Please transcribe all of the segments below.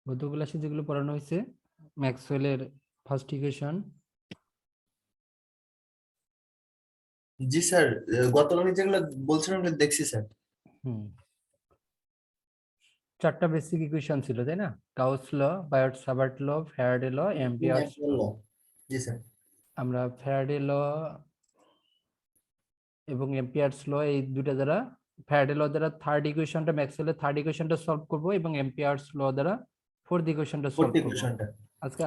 গত ক্লাসে যেগুলো পড়ানো হয়েছে ম্যাক্সওয়েলের ফার্স্ট ইকুয়েশন। জি স্যার, গতকালকে যেগুলো বলছিলাম ওগুলো দেখছি স্যার। চারটা বেসিক ইকুয়েশন ছিল তাই না? গাউস ল, বায়ট-সাভার্ট ল, ফ্যারাডে ল, অ্যাম্পিয়ার্স ল। জি স্যার। আমরা ফ্যারাডে ল এবং অ্যাম্পিয়ার্স ল এই দুটো দ্বারা, ফ্যারাডে ল দ্বারা থার্ড ইকুয়েশনটা ম্যাক্সওয়েলের থার্ড ইকুয়েশনটা সলভ করব এবং অ্যাম্পিয়ার্স ল দ্বারা ফোর্থ ইকুয়েশনটা সলভ করব।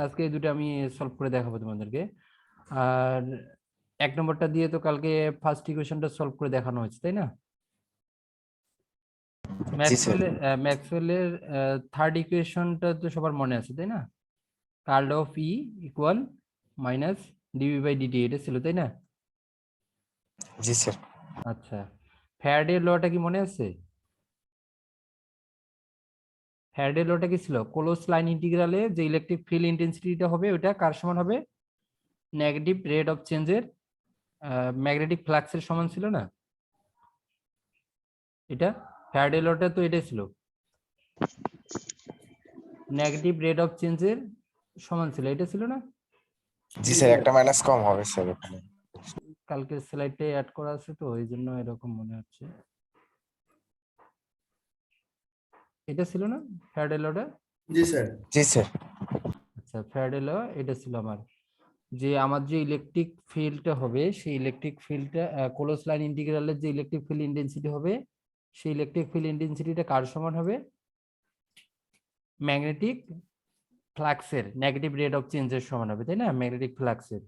আজকে এই দুটো আমি সলভ করে দেখাবো তোমাদেরকে। আর এক নম্বরটা দিয়ে তো কালকে ফার্স্ট ইকুয়েশনটা সলভ করে দেখানো হয়েছে তাই না? ম্যাক্সওয়েলের থার্ড ইকুয়েশনটা তো সবার মনে আছে তাই না? Curl of E equal minus d B by d t, এটা ছিল তাই না? জি স্যার। আচ্ছা, ফ্যারাডে লটা কি মনে আছে? ফ্যারাডে লটা কি ছিল? ক্লোজ লাইন ইন্টিগ্রালে যে ইলেকট্রিক ফিল্ড ইন্টেন্সিটিটা হবে ওটা কার সমান হবে? নেগেটিভ রেট অফ চেঞ্জের ম্যাগনেটিক ফ্লাক্সের সমান ছিল না? এটা ফ্যারাডে লটা তো এটাই ছিল, নেগেটিভ রেট অফ চেঞ্জের সমান ছিল, এটা ছিল না? জি স্যার, একটা মাইনাস কম হবে স্যার ওখানে। কালকের স্লাইডে অ্যাড করা আছে তো এই জন্য এরকম মনে হচ্ছে। এটা ছিল না ফ্যারাডে লটা? জি স্যার। জি স্যার। আচ্ছা, ফ্যারাডে ল এটা ছিল আমার, যে আমার যে ইলেকট্রিক ফিল্ডটা হবে সেই ইলেকট্রিক ফিল্ডটা ক্লোজ লাইন ইন্টিগ্রালের যে ইলেকট্রিক ফিল্ড ইন্টেন্সিটি হবে সেই ইলেকট্রিক ফিল্ড ইন্টেন্সিটিটা কার সমান হবে? ম্যাগনেটিক ফ্লাক্সের নেগেটিভ রেট অফ চেঞ্জের সমান হবে তাই না? ম্যাগনেটিক ফ্লাক্সের।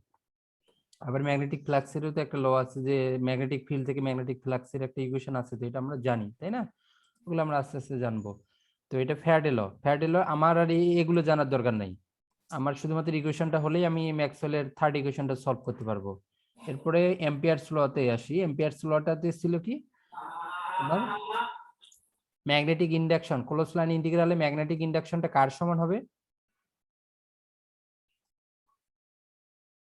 আবার ম্যাগনেটিক ফ্লাক্সেরও তো একটা ল আছে যে ম্যাগনেটিক ফিল্ড থেকে ম্যাগনেটিক ফ্লাক্সের একটা ইকুয়েশন আছে, তো এটা আমরা জানি তাই না? ওগুলো আমরা আস্তে আস্তে জানবো। তো এটা ফ্যারাডে ল। ফ্যারাডে ল আমার আর এগুলো জানার দরকার নাই, আমার শুধুমাত্র ইকুয়েশনটা হলেই আমি ম্যাক্সওয়েলের থার্ড ইকুয়েশনটা সলভ করতে পারবো। এরপরে অ্যাম্পিয়ার্স লতে আসি। অ্যাম্পিয়ার্স লটাতে ছিল কি তোমার? ম্যাগনেটিক ইন্ডাকশন, ক্লোজ লাইন ইন্টিগ্রালে ম্যাগনেটিক ইন্ডাকশনটা কার সমান হবে?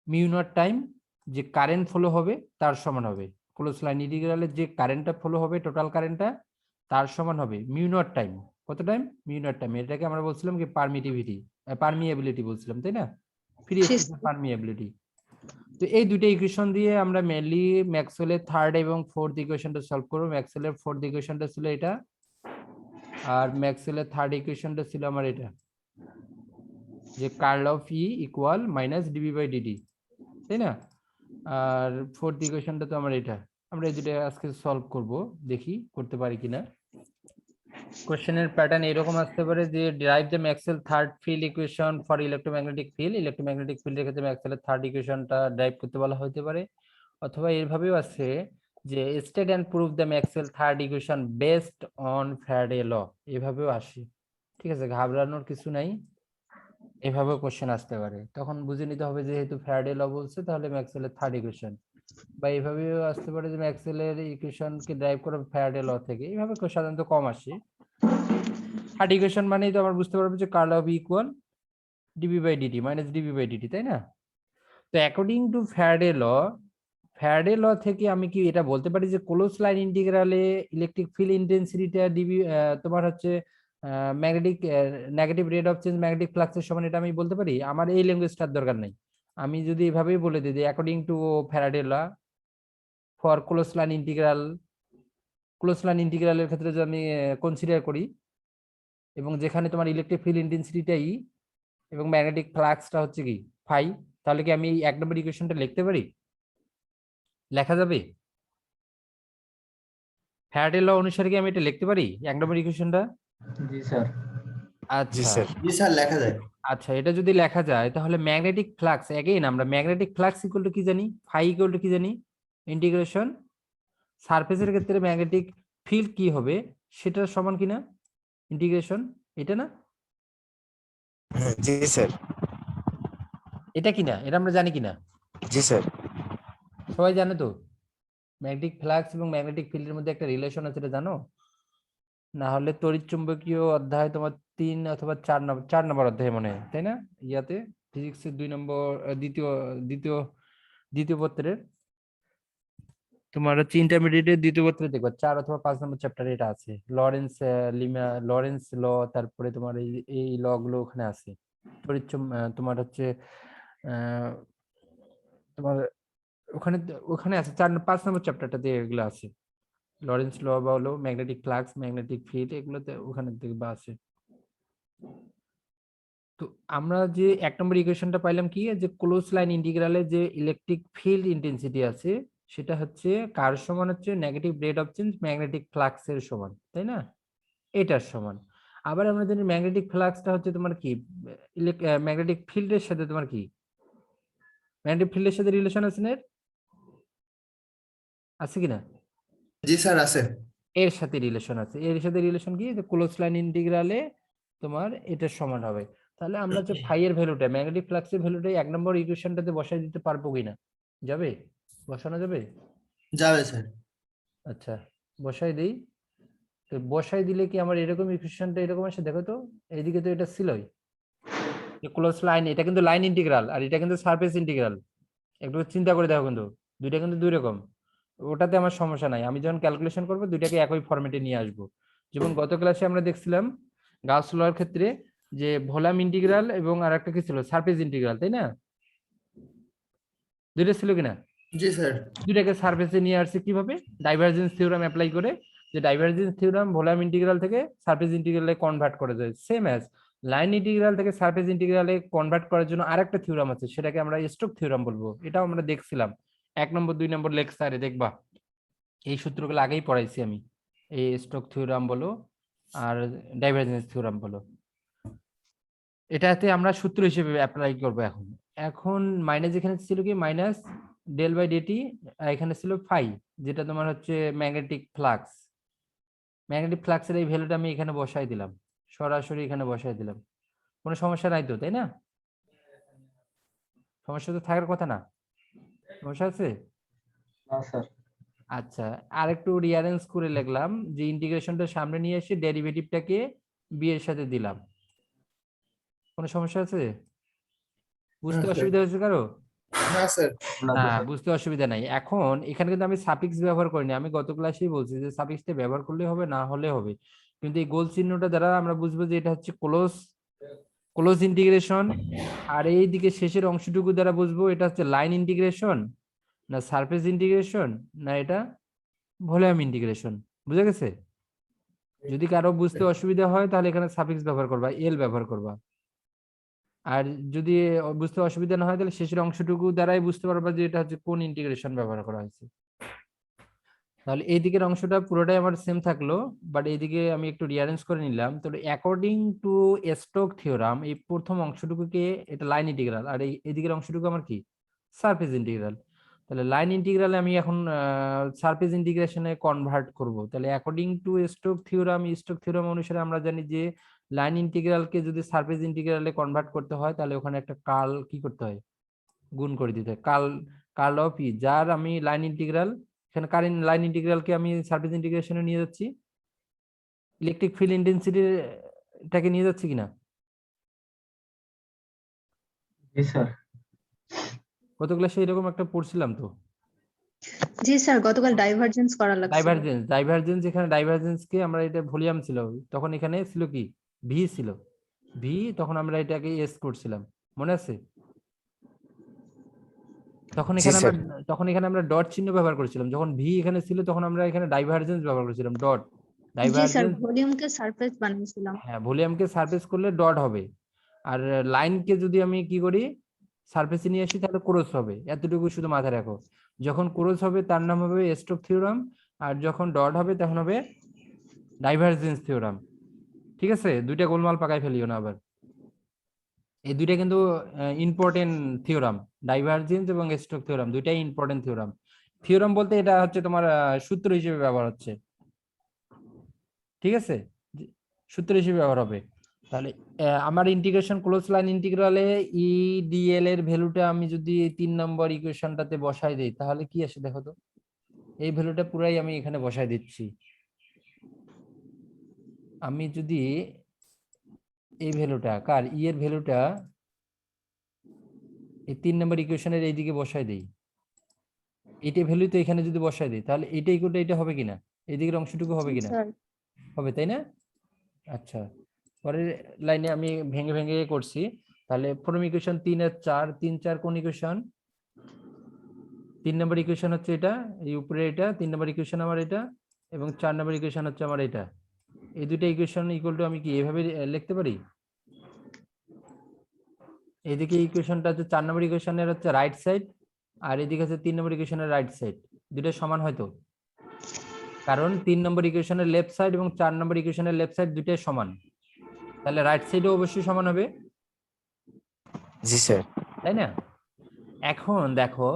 মিউ নট টাইম যে কারেন্ট ফ্লো হবে তার সমান হবে। ক্লোজ লাইন ইন্টিগ্রালে যে কারেন্টটা ফ্লো হবে, টোটাল কারেন্টটা, তার সমান হবে মিউ নট টাইম। কত টাইম? Mu not time. এটাকে আমরা বলছিলাম কি পারমিটিভিটি, পারমিয়াবিলিটি বলছিলাম তাই না? ফ্রি স্পেসের পারমিয়াবিলিটি। তো এই দুটো ইকুয়েশন দিয়ে আমরা মেইনলি ম্যাক্সওয়েলের থার্ড এবং ফোর্থ ইকুয়েশনটা সলভ করব। ম্যাক্সওয়েলের ফোর্থ ইকুয়েশনটা ছিল এটা, আর ম্যাক্সওয়েলের থার্ড ইকুয়েশনটা ছিল আমার এটা, যে curl of E equal minus d B by d t তাই না? আর ফোর্থ ইকুয়েশনটা তো আমার এটা। আমরা এই দুটো আজকে সলভ করব, দেখি করতে পারি কিনা। কোশ্চেনের প্যাটার্ন এরকম আসতে পারে যে derive the Maxwell third field equation for electromagnetic field. Electromagnetic ফিল্ডের ক্ষেত্রে ম্যাক্সওয়েলের থার্ড ইকুয়েশনটা ড্রাইভ করতে বলা হতে পারে, অথবা এভাবেও আছে যে state and prove the Maxwell third equation based on Faraday law, এভাবেও আসে। ঠিক আছে, ঘাবড়ানোর কিছু নাই, এভাবেও কোশ্চেন আসতে পারে। তখন বুঝে নিতে হবে যেহেতু ফ্যারাডে ল বলছে তাহলে ম্যাক্সওয়েলের থার্ড ইকুয়েশন, বা এভাবেও আসতে পারে যে ম্যাক্সওয়েলের ইকুয়েশনকে ড্রাইভ করে ফ্যারাডে ল থেকে। এইভাবে সাধারণত কম আসে। থার্ড ইকুয়েশন মানেই তো আমরা বুঝতে পারবো যে curl of equal d B by d t minus d B by d t তাই না? তো অ্যাকর্ডিং টু ফ্যারাডে ল থেকে আমি কি এটা বলতে পারি যে ক্লোজ লাইন ইন্টিগ্রালে ইলেকট্রিক ফিল্ড ইন্টেন্সিটিটা ডিবি তোমার হচ্ছে magnetic negative rate of change magnetic ফ্লাক্সের সমান, এটা আমি বলতে পারি? আমার এই ল্যাঙ্গুয়েজটার দরকার নাই, আমি যদি এভাবেই বলে দিই যে according to Faraday law for close line ইন্টিগ্রালের ক্ষেত্রে যদি আমি কনসিডার করি, এবং যেখানে তোমার ইলেকট্রিক ফিল্ড ইন্টেন্সিটিটাই এবং ম্যাগনেটিক ফ্লাক্সটা হচ্ছে কি ফাই, তাহলে কি আমি এক নম্বর ইকুয়েশনটা লিখতে পারি? লেখা যাবে? ফ্যারাডে ল অনুসারে কি আমি এটা লিখতে পারি এক নম্বর ইকুয়েশনটা? জি স্যার। আচ্ছা জি স্যার, লেখা যায়। আচ্ছা, এটা যদি লেখা যায় তাহলে ম্যাগনেটিক ফ্লাক্স, এগেইন আমরা ম্যাগনেটিক ফ্লাক্স ইকুয়াল টু কি জানি? ফাই ইকুয়াল টু কি জানি? ইন্টিগ্রেশন সারফেসের ক্ষেত্রে ম্যাগনেটিক ফিল্ড কি হবে সেটার সমান কিনা ইন্টিগ্রেশন, এটা না? জি স্যার। এটা কিনা, এটা আমরা জানি কিনা? জি স্যার। সবাই জানে তো ম্যাগনেটিক ফ্লাক্স এবং ম্যাগনেটিক ফিল্ডের মধ্যে একটা রিলেশন আছে, এটা জানো? না হলে তড়িৎ চুম্বকীয় অধ্যায় তোমার 3 অথবা 4 নম্বর অধ্যায় মনে হয় তাই না? ইয়াতে ফিজিক্সের 2 নম্বর দ্বিতীয় দ্বিতীয় দ্বিতীয় পত্রের তোমার হচ্ছে ইন্টারমিডিয়েটের দ্বিতীয় পত্রে দেখবা 4 অথবা 5 নম্বর চ্যাপ্টারে এটা আছে। লরেন্স ল, তারপরে তোমার এই ল গুলো ওখানে আছে। তোমার হচ্ছে আহ, তোমার ওখানে আছে 5 নম্বর চ্যাপ্টারটাতে এগুলো আছে। লরেন্স ল বা হলো ম্যাগনেটিক ফ্লাক্স, ম্যাগনেটিক ফিল্ড, এগুলোতে ওখানে দেখবা আছে। তো আমরা যে 1 নম্বর ইকুয়েশনটা পাইলাম কি, যে ক্লোজ লাইন ইন্টিগ্রালে যে ইলেকট্রিক ফিল্ড ইন্টেন্সিটি আছে সেটা হচ্ছে কার সমান, হচ্ছে negative rate of change magnetic flux এর সমান, তাই না? এটার সমান। আবার আমরা জানি ম্যাগনেটিক ফ্লাক্সটা হচ্ছে তোমার কি, ম্যাগনেটিক ফিল্ডের সাথে তোমার কি, ম্যাগনেটিক ফিল্ডের সাথে রিলেশন আছে না এর? আছে কিনা? জি স্যার আছে। এর সাথে রিলেশন আছে। এর সাথে রিলেশন কি, যে ক্লোজ লাইন ইন্টিগ্রালে তোমার এটার সমান হবে। তাহলে আমরা যে ফাই এর ভ্যালুটা, ম্যাগনেটিক ফ্লাক্সের ভ্যালুটা 1 নম্বর ইকুয়েশনটাতে বসাই দিতে পারবো কিনা? যাবে? বসানো যাবে? যাবে স্যার। আচ্ছা, বসাই দেই। তো বসাই দিলে কি আমার এরকম ইকুয়েশনটা এরকম আসে, দেখো তো। এইদিকে তো এটা ছিলই, যে ক্লোজ লাইন, এটা কিন্তু লাইন ইন্টিগ্রাল আর এটা কিন্তু সারফেস ইন্টিগ্রাল। একটু চিন্তা করে দেখো, কিন্তু দুইটা কিন্তু দুই রকম। ওটাতে আমার সমস্যা নাই, আমি যখন ক্যালকুলেশন করবো দুইটাকে একই ফরম্যাটে নিয়ে আসবো। যেমন গত ক্লাসে আমরা দেখছিলাম গাউস লর ক্ষেত্রে, যে ভলিউম ইন্টিগ্রাল এবং আর একটা কি ছিল, সারফেস ইন্টিগ্রাল, তাই না? দুইটা ছিল কিনা? জি স্যার। দুইটাকে সারফেসে নিয়ে আসছে কিভাবে, ডাইভারজেন্স থিওরাম অ্যাপ্লাই করে। যে ডাইভারজেন্স থিওরাম ভলিউম ইন্টিগ্রাল থেকে সারফেস ইন্টিগ্রালে কনভার্ট করা যায়, সেম অ্যাজ লাইন ইন্টিগ্রাল থেকে সারফেস ইন্টিগ্রালে কনভার্ট করার জন্য আরেকটা থিওরাম আছে, সেটাকে আমরা স্টোক থিওরাম বলবো। এটাও আমরা দেখছিলাম 1 নম্বর 2 নম্বর লেকচারে, দেখবা এই সূত্রগুলো আগেই পড়াইছি আমি। এই স্টোক থিওরাম বলো আর ডাইভারজেন্স থিওরাম বলো, এটাতে আমরা সূত্র হিসেবে অ্যাপ্লাই করব। এখন এখন মাইনাস এখানে ছিল কি, মাইনাস ডেল বাই ডিটি, এখানে ছিল ফাই, যেটা তোমার হচ্ছে ম্যাগনেটিক ফ্লাক্স। ম্যাগনেটিক ফ্লাক্সের এই ভ্যালুটা আমি এখানে বসাই দিলাম, সরাসরি এখানে বসাই দিলাম। কোনো সমস্যা নাই তো, তাই না? সমস্যা তো থাকার কথা না, সমস্যা আছে? না স্যার। আচ্ছা, আর একটু রিঅ্যারেঞ্জ করে লিখলাম, যে ইন্টিগ্রেশনটা সামনে নিয়ে এসে ডেরিভেটিভটাকে বি এর সাথে দিলাম। কোনো সমস্যা আছে? বুঝতে স্যার। অসুবিধা হয়েছে কারো? না স্যার। না না, স্যার। বুঝতে অসুবিধা নাই। এখন এখানে কিন্তু আমি সাফিক্স ব্যবহার করিনি, আমি গত ক্লাসেই বলছি যে সাফিক্সটা ব্যবহার করলে হবে, না হলে হবে। কিন্তু এই গোল চিহ্নটা দ্বারা আমরা বুঝবো যে এটা হচ্ছে ক্লোজ ইন্টিগ্রেশন, আর এই দিকে শেষের অংশটুকু দ্বারা বুঝবো এটা হচ্ছে লাইন ইন্টিগ্রেশন, না সারফেস ইন্টিগ্রেশন, না এটা ভলিউম ইন্টিগ্রেশন। বুঝে গেছে? যদি কারো বুঝতে অসুবিধা হয় তাহলে এখানে সাফিক্স ব্যবহার করবা, এল ব্যবহার করবা। আর যদি বুঝতে অসুবিধা না হয় তাহলে শেষের অংশটুকু দ্বারাই বুঝতে পারবা যে এটা হচ্ছে কোন ইন্টিগ্রেশন ব্যবহার করা হয়েছে। তাহলে এই দিকের অংশটা পুরোটাই আমার সেম থাকলো, বাট এইদিকে আমি একটু রিঅ্যারেঞ্জ করে নিলাম। তো অ্যাকর্ডিং টু স্টোক থিওরাম, এই প্রথম অংশটুকুকে এটা লাইন ইন্টিগ্রাল, আর এই দিকের অংশটুকু আমার কি, সারফেস ইন্টিগ্রাল। তাহলে লাইন ইন্টিগ্রালে আমি এখন সারফেস ইন্টিগ্রেশনে কনভার্ট করব। তাহলে অ্যাকর্ডিং টু স্টোক থিওরাম অনুসারে আমরা জানি যে লাইন ইন্টিগ্রালকে যদি সারফেস ইন্টিগ্রালে কনভার্ট করতে হয় তাহলে ওখানে একটা কার্ল কি করতে হয়, গুণ করে দিতে হয়। কার্ল অফ ই, যার আমি লাইন ইন্টিগ্রাল, এখানে কারেন্ট লাইন ইন্টিগ্রালকে আমি সারফেস ইন্টিগ্রেশনে নিয়ে যাচ্ছি, ইলেকট্রিক ফিল্ড ইন্টেন্সিটিটাকে নিয়ে যাচ্ছি কিনা? জি স্যার। গত ক্লাসে এরকম একটা পড়ছিলাম তো, জি স্যার, গতকাল ডাইভারজেন্স করা লাগছিল। ডাইভারজেন্স এখানে ডাইভারজেন্সকে আমরা, এটা ভলিউম ছিল, তখন এখানে ছিল কি, ভি ছিল, ভি, তখন আমরা এটাকে এস করছিলাম, মনে আছে? তখন জি এখানে আমরা স্যার। ডট চিহ্ন ব্যবহার করেছিলাম, যখন ভি এখানে ছিল তখন আমরা এখানে ডাইভারজেন্স ব্যবহার করেছিলাম, ডট জি স্যার, ডাইভারজেন্স। ভলিউমকে সারফেস বানিয়েছিলাম। হ্যাঁ, ভলিউমকে সারফেস করলে ডট হবে, আর লাইনকে যদি আমি কি করি, সারফেসে নিয়ে আসি তাহলে ক্রস হবে। এতটুকু শুধু মাথায় রাখো, যখন ক্রস হবে তার নাম হবে স্টোক থিওরাম, আর যখন ডট হবে তখন হবে ডাইভারজেন্স থিওরাম। ঠিক আছে, দুইটা গোলমাল পাকাই ফেলিও না আবার। এই দুইটা কিন্তু ইম্পর্টেন্ট থিওরাম, ডাইভারজেন্স এবং স্টোক থিওরাম দুইটাই ইম্পর্টেন্ট থিওরাম। থিওরাম বলতে এটা হচ্ছে তোমার সূত্র হিসেবে ব্যবহার হচ্ছে, ঠিক আছে, সূত্র হিসেবে ব্যবহার হবে। তাহলে আমার ইন্টিগ্রেশন ক্লোজ লাইন ইন্টিগ্রালে ইডিএল এর ভ্যালুটা আমি যদি 3 নম্বর ইকুয়েশনটাতে বসাই দিই তাহলে কি আসে দেখো তো। এই ভ্যালুটা পুরাই আমি এখানে বসাই দিচ্ছি। আমি যদি এই ভ্যালুটা কার, ই এর ভ্যালুটা এই 3 নম্বর ইকুয়েশনের এইদিকে বসাই দিই, এটা ভ্যালু তো এখানে যদি বসাই দিই তাহলে এটা ইকুয়াল এটা হবে কিনা, এদিকের অংশটুকু হবে জি কিনা, স্যার। হবে তাই না? আচ্ছা, পরের লাইনে আমি ভেঙে ভেঙে করছি। তাহলে প্রথম ইকুয়েশন 3 আর 4, 3 4 কোন ইকুয়েশন? 3 নম্বর ইকুয়েশন হচ্ছে এটা, এই উপরে এটা 3 নম্বর ইকুয়েশন আমার এটা, এবং 4 নম্বর ইকুয়েশন হচ্ছে আমার এটা। এই দুটো ইকুয়েশন ইকুয়াল টু আমি কি এইভাবে লিখতে পারি? এদিকে ইকুয়েশনটা হচ্ছে 4 নম্বর ইকুয়েশনের হচ্ছে রাইট সাইড, আর এদিকে হচ্ছে 3 নম্বর ইকুয়েশনের রাইট সাইড, দুটো সমান হয়তো, কারণ 3 নম্বর ইকুয়েশনের লেফট সাইড এবং 4 নম্বর ইকুয়েশনের লেফট সাইড দুটোই সমান, তাহলে রাইট সাইডও অবশ্যই সমান হবে, জি স্যার। তাই না? এখন দেখো,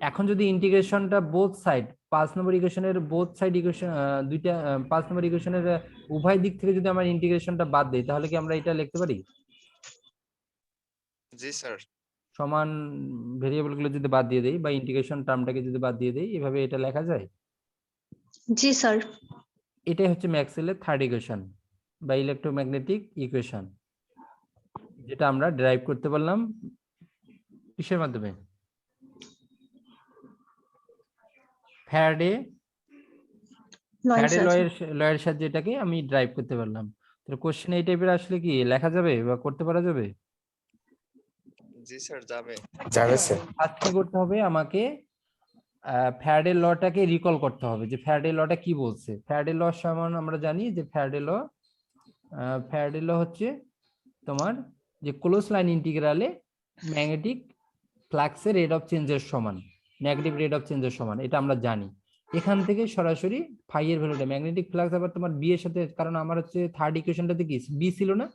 এখন যদি ইন্টিগ্রেশনটা বোথ সাইড 5 নম্বর ইকুয়েশনের বোথ সাইড ইকুয়েশন দুইটা 5 নম্বর ইকুয়েশনের উভয় দিক থেকে যদি আমরা ইন্টিগ্রেশনটা বাদ দেই তাহলে কি আমরা এটা লিখতে পারি? জি স্যার। সমান ভেরিয়েবল গুলো যদি বাদ দিয়ে দেই বা ইন্টিগ্রেশন টার্মটাকে যদি বাদ দিয়ে দেই, এভাবে এটা লেখা যায়। জি স্যার। এটাই হচ্ছে ম্যাক্সওয়েলের থার্ড ইকুয়েশন বা ইলেকট্রোম্যাগনেটিক ইকুয়েশন, যেটা আমরা ডেরাইভ করতে পারলাম কিসের মাধ্যমে? ফ্যারাডে লয়ের লয়ের সাহায্যে এটাকে আমি ড্রাইভ করতে পারলাম। তো কোশ্চেন এই টাইপের আসলে কি লেখা যাবে বা করতে পারা যাবে? জি স্যার, যাবে। যাবে স্যার। ফার্স্ট কি করতে হবে, আমাকে ফ্যারাডে লটাকে রিকল করতে হবে যে ফ্যারাডে লটা কি বলছে। ফ্যারাডে ল সমান আমরা জানি যে ফ্যারাডে ল হচ্ছে তোমার যে ক্লোজ লাইন ইন্টিগ্রালে ম্যাগনেটিক ফ্লাক্সের রেট অফ চেঞ্জের সমান, নেগেটিভ রেট অফ চেঞ্জের সমান, এটা আমরা জানি। এখান থেকে সরাসরি ফাই এর ভ্যালুটা ম্যাগনেটিক ফ্লাক্স আবার তোমার বি এর সাথে, কারণ আমার হচ্ছে থার্ড ইকুয়েশনটাতে কি বি ছিল না?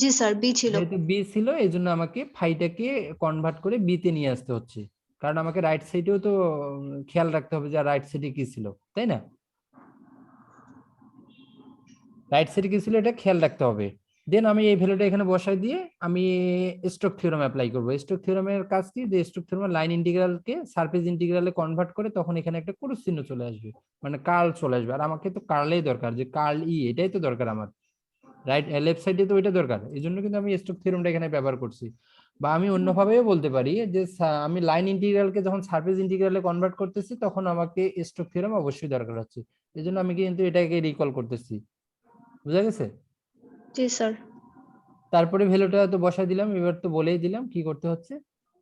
জি স্যার, বি ছিল। যেহেতু বি ছিল এই জন্য আমাকে ফাইটাকে কনভার্ট করে বি তে নিয়ে আসতে হচ্ছে, কারণ আমাকে রাইট সাইডেও তো খেয়াল রাখতে হবে যে রাইট সাইডে কি ছিল, তাই না? রাইট সাইডে কি ছিল এটা খেয়াল রাখতে হবে। দেন আমি এই ভ্যালুটা এখানে বসাই দিয়ে আমি স্টোক থিওরাম অ্যাপ্লাই করব। স্টোক থিওরামের কাজ কি, যে স্টোক থিওরাম লাইন ইন্টিগ্রালকে সারফেস ইন্টিগ্রালে কনভার্ট করে তখন এখানে একটা ক্রস চিহ্ন চলে আসবে, মানে কার্ল চলে আসবে। আর আমাকে তো কার্লেই দরকার, যে কার্ল ই, এটাই তো দরকার আমার, রাইট লেফট সাইডে তো ওইটা দরকার। এই জন্য কিন্তু আমি স্টোক থিওরামটা এখানে ব্যবহার করছি। বা আমি অন্যভাবেও বলতে পারি যে আমি লাইন ইন্টিগ্রালকে যখন সারফেস ইন্টিগ্রালে কনভার্ট করতেছি তখন আমাকে স্টোক থিওরাম অবশ্যই দরকার হচ্ছে, এই জন্য আমি কিন্তু এটাকে রিকল করতেছি। বুঝা গেছে? জি স্যার। তারপরে ভ্যালুটা তো বসাই দিলাম, এবার তো বলেই দিলাম কি করতে হচ্ছে।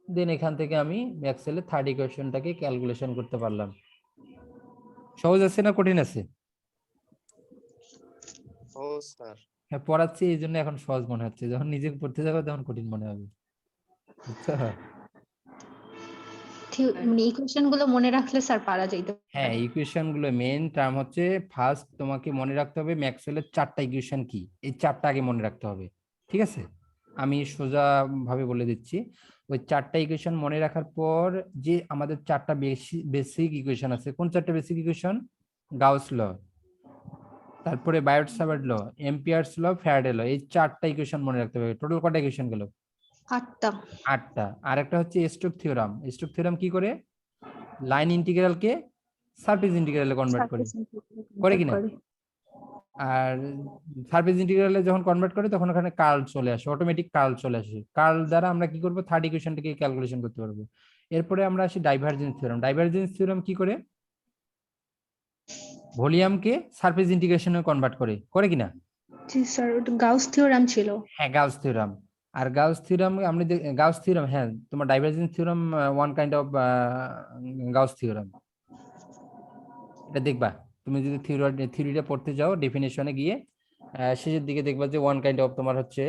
দেন এখান থেকে আমি ম্যাক্সওয়েলের থার্ড ইকুয়েশনটাকে ক্যালকুলেশন করতে পারলাম। সহজ আছে না কঠিন আছে? ও স্যার। হ্যাঁ, পড়াচ্ছি এই জন্য এখন সহজ মনে হচ্ছে, যখন নিজে পড়তে যাবো তখন কঠিন মনে হবে, বুঝছো? মানে ইকুয়েশন গুলো মনে রাখলে স্যার পারা যাইতে হ্যাঁ, পারে। ইকুয়েশন গুলো মেইন টার্ম হচ্ছে, ফার্স্ট তোমাকে মনে রাখতে হবে ম্যাক্সওয়েলের 4টা ইকুয়েশন কি, এই 4টা আগে মনে রাখতে হবে, ঠিক আছে? আমি সোজা ভাবে বলে দিচ্ছি। ওই 4টা ইকুয়েশন মনে রাখার পর যে আমাদের 4টা বেসিক ইকুয়েশন আছে, কোন 4টা বেসিক ইকুয়েশন? গাউস ল, তারপরে বায়োট-সাভার্ট ল, এম্পিয়ার্স ল, ফ্যারাডে ল, এই 4টা ইকুয়েশন মনে রাখতে হবে। টোটাল কটা ইকুয়েশন গেল? 8টা। 8টা। আর একটা হচ্ছে স্টোক থিওরাম। স্টোক থিওরাম কি করে? লাইন ইন্টিগ্রালকে সারফেস ইন্টিগ্রালে কনভার্ট করে, করে কিনা? আর সারফেস ইন্টিগ্রালে যখন কনভার্ট করে তখন ওখানে কার্ল চলে আসে, অটোমেটিক কার্ল চলে আসে। কার্ল দ্বারা আমরা কি করব, থার্ড ইকুয়েশনটাকে ক্যালকুলেশন করতে পারবো। এরপরে আমরা আসি ডাইভারজেন্স থিওরাম। ডাইভারজেন্স থিওরাম কি করে? ভলিউমকে সারফেস ইন্টিগ্রেশনে কনভার্ট করে, করে কিনা? জি স্যার, ওটা গাউস থিওরাম ছিল। হ্যাঁ, গাউস থিওরাম। আর গাউস থিওরাম আমরা গাউস থিওরাম, হ্যাঁ তোমার divergence theorem one kind of Gauss theorem. এটা দেখবা তুমি যদি থিওরিটা পড়তে যাও, ডেফিনেশনে গিয়ে শেষের দিকে দেখবা যে ওয়ান কাইন্ড অফ তোমার হচ্ছে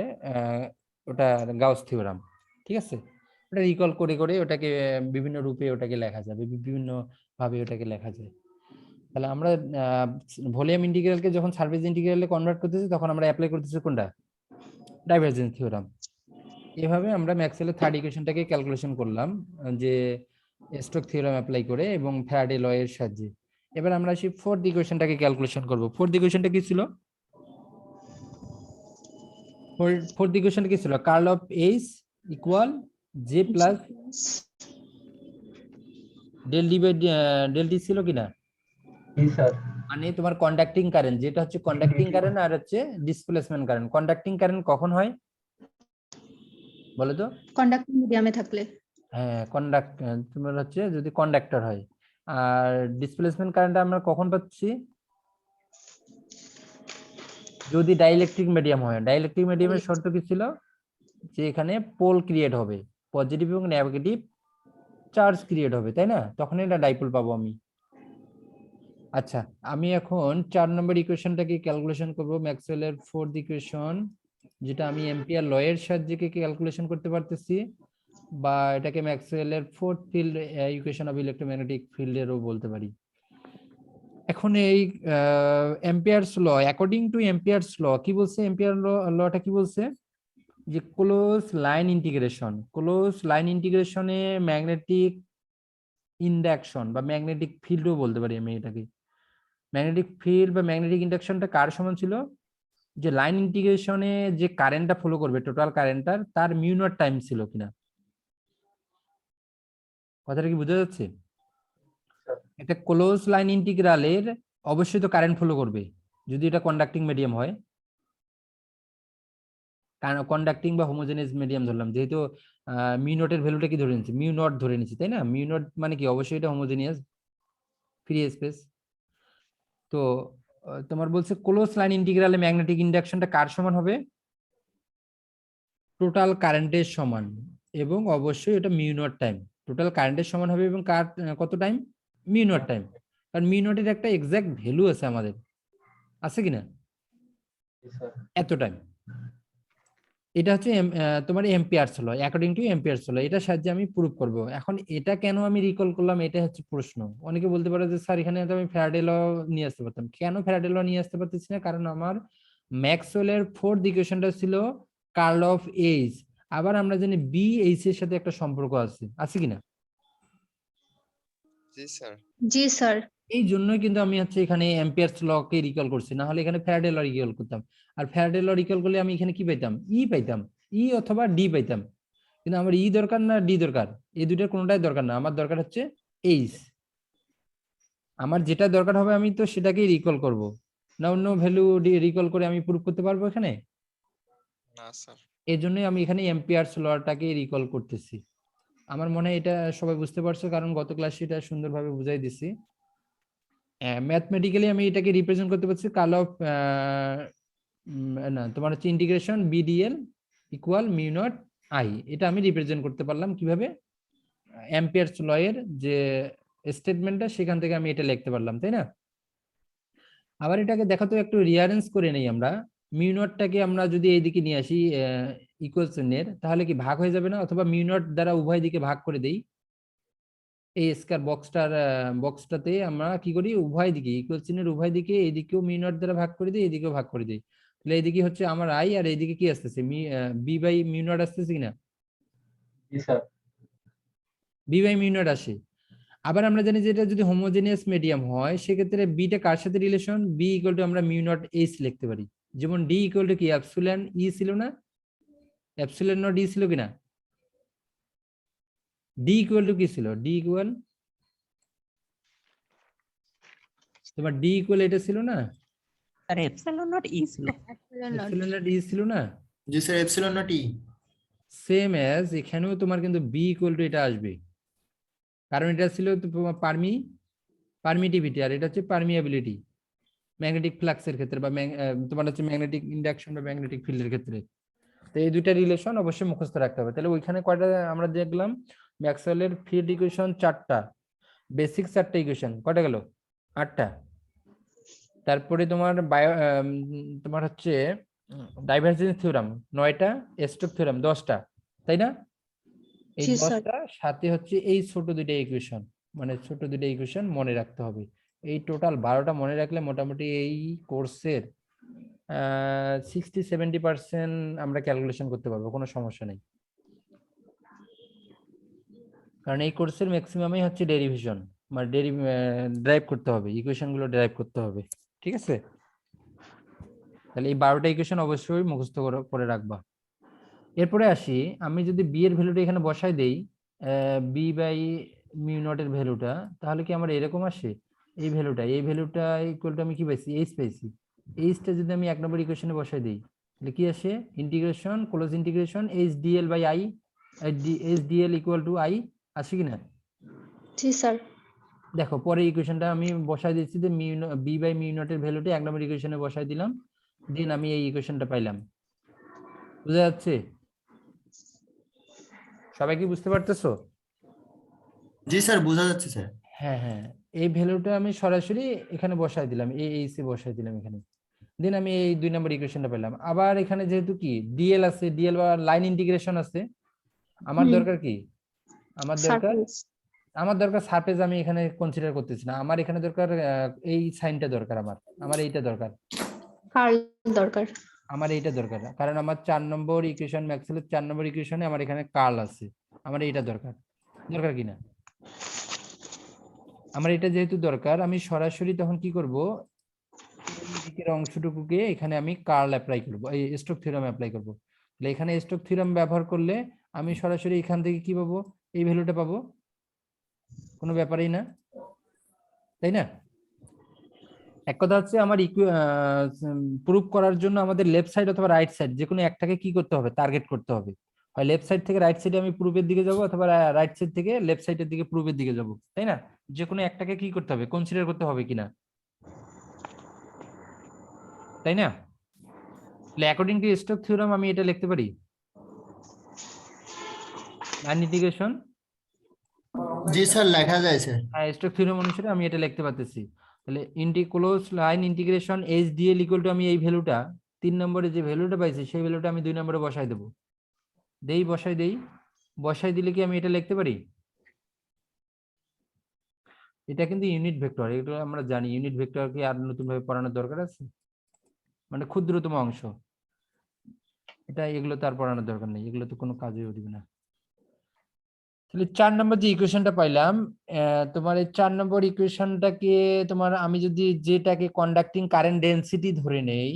ওটা গাউস থিওরাম, ঠিক আছে? ওটা রিকল করে করে ওটাকে বিভিন্ন রূপে ওটাকে লেখা যাবে, বিভিন্ন ভাবে ওটাকে লেখা যায়। তাহলে আমরা ভলিউম ইন্টিগ্রালকে যখন সারফেস ইন্টিগ্রালে কনভার্ট করতেছি তখন আমরা অ্যাপ্লাই করতেছি কোনটা? Divergence theorem. এভাবে আমরা ম্যাক্সওয়েলের থার্ড ইকুয়েশনটাকে ক্যালকুলেশন করলাম যে স্টোক থিওরাম অ্যাপ্লাই করে এবং ফ্যারাডে ল এর সাহায্যে। এবার আমরা আসি ফোর্থ ইকুয়েশনটাকে ক্যালকুলেশন করব। ফোর্থ ইকুয়েশনটা কি ছিল? ফোর্থ ইকুয়েশনটা কি ছিল? Curl of H equal J plus del D by del t ছিল কিনা? জি স্যার। মানে তোমার কন্ডাক্টিং কারেন্ট, যেটা হচ্ছে কন্ডাক্টিং কারেন্ট আর হচ্ছে ডিসপ্লেসমেন্ট কারেন্ট। কন্ডাক্টিং কারেন্ট কখন হয় বলো তো? কন্ডাক্টিং মিডিয়ামে থাকলে। হ্যাঁ তোমার হচ্ছে যদি কন্ডাক্টর হয়। আর ডিসপ্লেসমেন্ট কারেন্ট আমরা কখন পাচ্ছি? যদি ডাইইলেকট্রিক মিডিয়াম হয়। ডাইইলেকট্রিক মিডিয়ামের শর্ত কি ছিল? যে এখানে পোল ক্রিয়েট হবে, পজিটিভ এবং নেগেটিভ চার্জ ক্রিয়েট হবে, তাই না? তখন এটা ডাইপোল পাবো আমি। আচ্ছা, আমি এখন 4 নম্বর ইকুয়েশনটাকে ক্যালকুলেশন করব, ম্যাক্সওয়েলের ফোর্থ ইকুয়েশন, যেটা আমি এম্পিয়ার ল এর সাহায্যে ক্যালকুলেশন করতে পারতেছি, বা এটাকে ম্যাক্সওয়েলের fourth field equation of electromagnetic ফিল্ডেরও বলতে পারি। এখন এই Ampere's law, according to Ampere's law কি বলছে? এম্পিয়ার লটা কি বলছে? যে ক্লোজ লাইন ইন্টিগ্রেশনে ম্যাগনেটিক ইন্ডাকশন বা ম্যাগনেটিক ফিল্ডও বলতে পারি আমি এটাকে। ম্যাগনেটিক ফিল্ড বা ম্যাগনেটিক ইন্ডাকশনটা কার সমান ছিল? যে লাইন ইন্টিগ্রেশনে যে কারেন্টটা ফলো করবে, টোটাল কারেন্টটার, তার মিউ নট টাইম ছিল কিনা। কথাটা কি বোঝা যাচ্ছে? একটা ক্লোজ লাইন ইন্টিগ্রালের অবশ্যই তো কারেন্ট ফলো করবে যদি এটা কন্ডাক্টিং মিডিয়াম হয়। কন্ডাক্টিং বা হোমোজেনিয়াস মিডিয়াম ধরলাম, যেহেতু মিউ নটের ভ্যালুটা কি ধরে নিচ্ছি? মিউ নট ধরে নিচ্ছি, তাই না? মিউ নট মানে কি? অবশ্যই এটা হোমোজেনিয়াস ফ্রি স্পেস। তো তোমার বলছে ক্লোজ লাইন ইন্টিগ্রালে ম্যাগনেটিক ইন্ডাকশনটা কার সমান হবে? টোটাল কারেন্টের সমান, এবং অবশ্যই এটা মিউ নট টাইম। টোটাল কারেন্টের সমান হবে এবং কার কত টাইম? Mu not time. কারণ মিউ নটের একটা এক্সাক্ট ভ্যালু আছে আমাদের, আছে কিনা? জি স্যার। এত টাইম। এটা হচ্ছে তোমার Ampere's law, according to Ampere's ল। এটার সাহায্যে আমি প্রুফ করব। এখন এটা কেন আমি রিকল করলাম, এটা হচ্ছে প্রশ্ন। অনেকে বলতে পারে যে স্যার এখানে তো আমি ফ্যারাডে ল নিয়ে আসতে পারতাম। কেন ফ্যারাডে ল নিয়ে আসতে পারতেছি না? কারণ আমার ম্যাক্সওয়েলের ফোর্থ ইকুয়েশনটা ছিল কার্ল অফ এইচ। আবার আমরা জানি বি এইচ এর সাথে একটা সম্পর্ক আছে কিনা? জি স্যার। জি স্যার। এই জন্যই কিন্তু আমি হচ্ছে এখানে এম্পিয়ারস ল কে রিকল করছি, না হলে এখানে ফ্যারাডে ল রিকল করতাম। আর ফ্যারাডে ল রিকল করলে আমি এখানে কি পাইতাম? ই পাইতাম, ই অথবা ডি পাইতাম। কিন্তু আমার ই দরকার না ডি দরকার, এই দুইটার কোনোটাই দরকার না। আমার দরকার হচ্ছে এইচ। আমার যেটা দরকার হবে আমি তো সেটাকেই রিকল করব, না অন্য ভ্যালু রিকল করে আমি প্রুফ করতে পারবো এখানে? না স্যার। এই জন্যই আমি এখানে এম্পিয়ারস লটাকে রিকল করতেছি। আমার মনে হয় এটা সবাই বুঝতে পারছো, কারণ গত ক্লাসে এটা সুন্দরভাবে বুঝাই দিছি। ম্যাথমেটিক্যালি আমি এটাকে রিপ্রেজেন্ট করতে পারছি কার্ল অফ না তোমার হচ্ছে integration BDL equal mu not I. এটা আমি রিপ্রেজেন্ট করতে পারলাম কিভাবে? অ্যাম্পিয়ারস ল এর যে স্টেটমেন্টটা, সেখান থেকে আমি এটা লিখতে পারলাম, তাই না? আবার এটাকে দেখো তো একটু রিয়ারেঞ্জ করে নেই আমরা। মিউ নটটাকে আমরা যদি এইদিকে নিয়ে আসি ইকুয়াল চিহ্নের, তাহলে কি ভাগ হয়ে যাবে না? অথবা মিউ নট দ্বারা উভয় দিকে ভাগ করে দেই। এই স্কয়ার বক্সটাতে আমরা কি করি? উভয় দিকে ইকুয়াল চিহ্নের উভয় দিকে, এইদিকেও মিউ নট দ্বারা ভাগ করে দিই, এইদিকেও ভাগ করে দিই। তাহলে এইদিকে হচ্ছে আমার আই, আর এইদিকে কি আসতেছে? বি বাই মিউ নট আসতেছে কিনা? জি sir. B by mu naught আসে। আবার আমরা জানি যে এটা যদি হোমোজেনিয়াস মিডিয়াম হয়, সেক্ষেত্রে বিটা কার সাথে রিলেশন? বি ইকুয়াল টু আমরা মিউ নট এইচ লিখতে পারি। যেমন ডি ইকুয়াল টু কি? এপসিলন ই ছিল না? এপসিলন নট ই ছিল কিনা? ডি ইকুয়াল টু কি ছিল? ডি ইকুয়াল তোমার ডি ইকুয়াল এটা ছিল না? আর এপসাইলন নট ই ছিল। এপসিলন নট ই ছিল না? জি sir, epsilon not E. Same as এখানেও তোমার কিন্তু বি ইকুয়াল টু এটা আসবে, কারণ এটা ছিল তোমার পারমিটিভিটি, আর এটা হচ্ছে পারমিয়াবিলিটি ম্যাগনেটিক ফ্লাক্সের ক্ষেত্রে, বা তোমার হচ্ছে ম্যাগনেটিক ইন্ডাকশন বা ম্যাগনেটিক ফিল্ডের ক্ষেত্রে। তো এই দুইটা রিলেশন অবশ্যই মুখস্থ রাখতে হবে। তাহলে ওইখানে কয়টা আমরা দেখলাম? ম্যাক্সওয়েলের ফিল্ড ইকুয়েশন 4টা, বেসিক 4টা ইকুয়েশন। কয়টা গেল? 8টা। তারপরে তোমার তোমার হচ্ছে ডাইভারজেন্স থিওরাম 9টা, স্টোক থিওরাম 10টা, তাই না? এই জি স্যার। 10টা সাথে হচ্ছে এই ছোট দুইটা ইকুয়েশন, মানে ছোট দুইটা ইকুয়েশন মনে রাখতে হবে। এই টোটাল 12টা মনে রাখলে মোটামুটি এই কোর্সের 60-70% আমরা ক্যালকুলেশন করতে পারবো, কোনো সমস্যা নেই। কারণ এই কোর্সের ম্যাক্সিমামই হচ্ছে ডেরিভেশন, মানে ড্রাইভ করতে হবে, ইকুয়েশন গুলো ড্রাইভ করতে হবে, ঠিক আছে? তাহলে এই 12টা ইকুয়েশন অবশ্যই মুখস্থ করে রাখবা। এরপরে আসি, আমি যদি বি এর ভ্যালুটা এখানে বসাই দেই, বি বাই মিউ নট এর ভ্যালুটা, তাহলে কি আমার এরকম আসে? এই ভ্যালুটা ইকুয়াল টু আমি কি পাইছি? এইচ পাইছি। এইচটা যদি আমি 1 নম্বর ইকুয়েশনে বসাই দেই, তাহলে কি আসে? Integration close integration H d l by I, SDL equal to I আছে কিনা? জি স্যার। দেখো পরে ইকুয়েশনটা আমি বসাই দিচ্ছি যে বি বাই মিউ নট এর ভ্যালুটা 1 নম্বর ইকুয়েশনে বসাই দিলাম, দেন আমি এই ইকুয়েশনটা পাইলাম। বুঝা যাচ্ছে? সবাই কি বুঝতে পারতেছো? জি স্যার, বোঝা যাচ্ছে স্যার। হ্যাঁ হ্যাঁ, এই ভ্যালুটা আমি সরাসরি এখানে বসাই দিলাম, এইসি বসাই দিলাম এখানে, দেন আমি এই 2 নম্বর ইকুয়েশনটা পেলাম। আবার এখানে যেহেতু কি ডিএল আছে, ডিএল বা লাইন ইন্টিগ্রেশন আছে, আমার হুম। দরকার কি? আমার দরকার সারফেস। সারফেস। আমি এখানে কনসিডার করতেছি না, আমার এখানে দরকার এই সাইনটা দরকার, আমার এইটা দরকার, কার্ল দরকার। আমার এইটা দরকার, কারণ আমার 4 নম্বর ইকুয়েশন ম্যাক্সওয়েলের 4 নম্বর ইকুয়েশনে আমার এখানে কার্ল আছে, আমার এইটা দরকার, দরকার কিনা? আমার এটা যেহেতু দরকার, আমি সরাসরি তখন কি করব, এই দিকের অংশটুকুকে এখানে আমি কার্ল অ্যাপ্লাই করব, এই স্টোক থিওরাম অ্যাপ্লাই করব। তাহলে এখানে স্টোক থিওরাম ব্যবহার করলে আমি সরাসরি এখান থেকে কি পাবো, এই ভ্যালুটা পাবো, কোনো ব্যাপারই না, তাই না? এক কথা হচ্ছে আমার প্রুফ করার জন্য আমাদের লেফট সাইড অথবা রাইট সাইড যে কোনো একটাকে কি করতে হবে, টার্গেট করতে হবে। হয় লেফট সাইড থেকে রাইট সাইডে আমি প্রুফের দিকে যাব, অথবা রাইট সাইড থেকে লেফট সাইডের দিকে প্রুফের দিকে যাব, তাই না? যে কোনো একটাকে কি করতে হবে, কনসিডার করতে হবে কিনা, তাই না? তাহলে অ্যাকর্ডিং টু স্টোক থিওরাম আমি এটা লিখতে পারি, লাইন ইন্টিগ্রেশন। জি স্যার, লেখা যায় স্যার। হ্যাঁ, স্টোক থিওরাম অনুসারে আমি এটা লিখতে পারতেছি। তাহলে close line integration HDL equal to, আমি এই ভ্যালুটা 3 নম্বরে যে ভ্যালুটা পাইছি সেই ভ্যালুটা আমি 2 নম্বরে বসাই দেব, বসাই দিলে কি আমি এটা লিখতে পারি? এটা কিন্তু ইউনিট ভেক্টর, এটা আমরা জানি। ইউনিট ভেক্টর কি আর নতুন ভাবে পড়ানোর দরকার আছে? মানে ক্ষুদ্রতম অংশ, এটা এগুলো তো আর পড়ানোর দরকার নেই, এগুলো তো কোনো কাজেও দিবে না। তাহলে 4 নম্বর যে ইকুয়েশনটা পাইলাম, তোমার এই 4 নম্বর ইকুয়েশনটাকে তোমার আমি যদি যেটাকে কন্ডাক্টিং কারেন্ট ডেনসিটি ধরে নেই,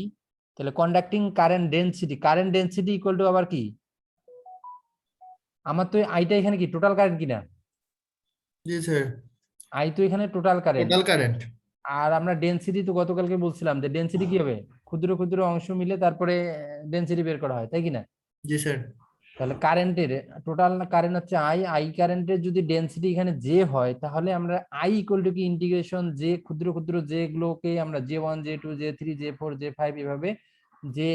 তাহলে conducting current density equal to আবার কি, আমার তো আইটা এখানে কি টোটাল কারেন্ট কিনা? জি স্যার, আই তো এখানে টোটাল কারেন্ট, টোটাল কারেন্ট। আর আমরা ডেনসিটি তো গতকালকে বলছিলাম যে ডেনসিটি কি হবে, ক্ষুদ্র ক্ষুদ্র অংশ মিলে তারপরে ডেনসিটি বের করা হয়, তাই কিনা? জি স্যার। তাহলে কারেন্টের টোটাল কারেন্ট হচ্ছে আই কারেন্টের যদি ডেনসিটি এখানে জে হয়, তাহলে আমরা আই ইকুয়াল টু কি ইন্টিগ্রেশন জে, ক্ষুদ্র ক্ষুদ্র জে গুলোকে আমরা J1 J2 J3 J4 J5 এভাবে যে